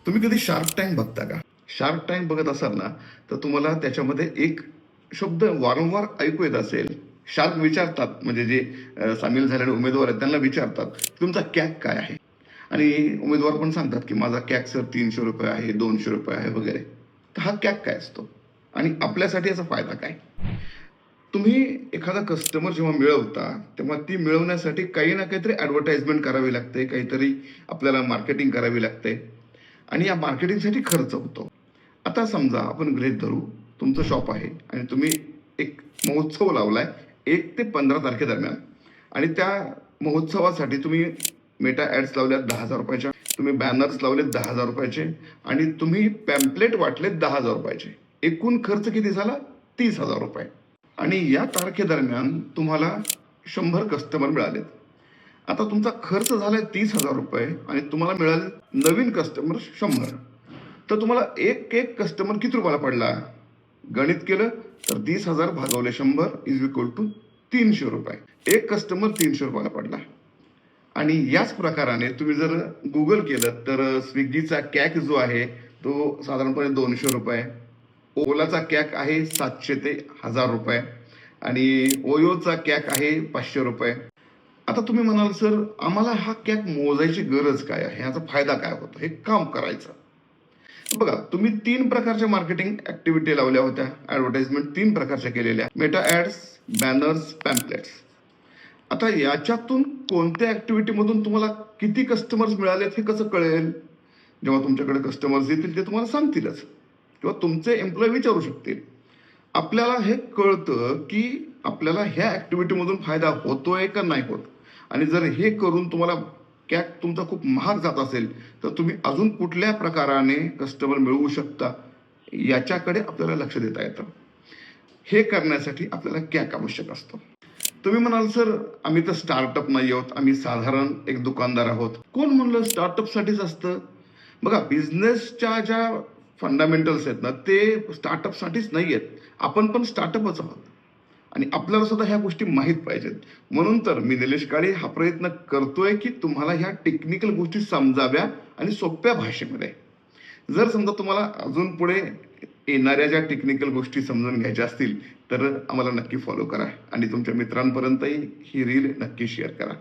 तुम्ही कधी shark tank बघता का? शार्क टँक बघत असाल ना, तर तुम्हाला त्याच्यामध्ये एक शब्द वारंवार ऐकू येत असेल. शार्क विचारतात, म्हणजे जे सामील झालेले उमेदवार आहेत त्यांना विचारतात, तुमचा कॅक काय आहे? आणि उमेदवार पण सांगतात की माझा कॅक सर ₹300 आहे, ₹200 आहे वगैरे. तर हा कॅक काय असतो आणि आपल्यासाठी याचा फायदा काय? तुम्ही एखादा कस्टमर जेव्हा मिळवता, तेव्हा ती मिळवण्यासाठी काही ना काहीतरी ॲडव्हर्टाइजमेंट करावी लागते, काहीतरी आपल्याला मार्केटिंग करावी लागते आणि या मार्केटिंगसाठी खर्च होतो. आता समजा आपण गृहीत धरू, तुमचं शॉप आहे आणि तुम्ही एक महोत्सव लावलाय 1 ते 15 तारखेदरम्यान आणि त्या महोत्सवासाठी तुम्ही मेटा ॲड्स लावल्यात ₹10,000 तुम्ही बॅनर्स लावलेत ₹10,000 आणि तुम्ही पॅम्पलेट वाटलेत ₹10,000 एकूण खर्च किती झाला? ₹30,000 आणि या तारखेदरम्यान तुम्हाला 100 कस्टमर मिळालेत. आता तुमचा खर्च झालाय ₹30,000 आणि तुम्हाला मिळाले नवीन कस्टमर 100. तर तुम्हाला एक एक कस्टमर किती रुपयाला पडला? गणित केलं तर 30,000 भागवले 100 इज इक्वल टू ₹300. एक कस्टमर ₹300 पडला. आणि याच प्रकाराने तुम्ही जर गुगल केलं तर स्विग्गीचा कॅक जो आहे तो साधारणपणे ₹200, ओलाचा कॅक आहे 700 ते ₹1000 आणि ओयोचा कॅक आहे ₹500. आता तुम्ही म्हणाल सर आम्हाला हा कॅक मोजायची गरज काय आहे, याचा फायदा काय होतो, हे काम करायचं? बघा, तुम्ही 3 प्रकारच्या मार्केटिंग ऍक्टिव्हिटी लावल्या होत्या, ऍडव्हर्टाइजमेंट 3 प्रकारच्या केलेल्या, मेटा ऍड्स, बॅनर्स, पॅम्पलेट्स. आता याच्यातून कोणत्या ऍक्टिव्हिटी मधून तुम्हाला किती कस्टमर्स मिळालेत हे कसं कळेल? जेव्हा तुमच्याकडे कस्टमर्स येतील ते तुम्हाला सांगतीलच किंवा तुमचे एम्प्लॉय विचारू शकतील. आपल्याला हे कळतं की आपल्याला ह्या ऍक्टिव्हिटी मधून फायदा होतोय का नाही होत, आणि जर हे करून तुम्हाला कॅक तुमचा खूप महाग जात असेल तर तुम्ही अजून कुठल्या प्रकाराने कस्टमर मिळवू शकता याच्याकडे आपल्याला लक्ष देता येतं. हे करण्यासाठी आपल्याला कॅक आवश्यक असतो. तुम्ही म्हणाल सर आम्ही तर स्टार्टअप नाही आहोत, आम्ही साधारण एक दुकानदार आहोत. कोण म्हणलं स्टार्टअप साठीच असतं? बघा, बिझनेसच्या ज्या फंडामेंटल्स आहेत ना ते स्टार्टअप साठीच नाही आहेत. आपण पण स्टार्टअपच आहोत आणि आपल्याला सुद्धा ह्या गोष्टी माहीत पाहिजेत. म्हणून तर मी निलेश काळे हा प्रयत्न करतोय की तुम्हाला ह्या टेक्निकल गोष्टी समजाव्या आणि सोप्या भाषेमध्ये. जर समजा तुम्हाला अजून पुढे येणाऱ्या ज्या टेक्निकल गोष्टी समजून घ्यायच्या असतील तर आम्हाला नक्की फॉलो करा आणि तुमच्या मित्रांपर्यंतही ही रील नक्की शेअर करा.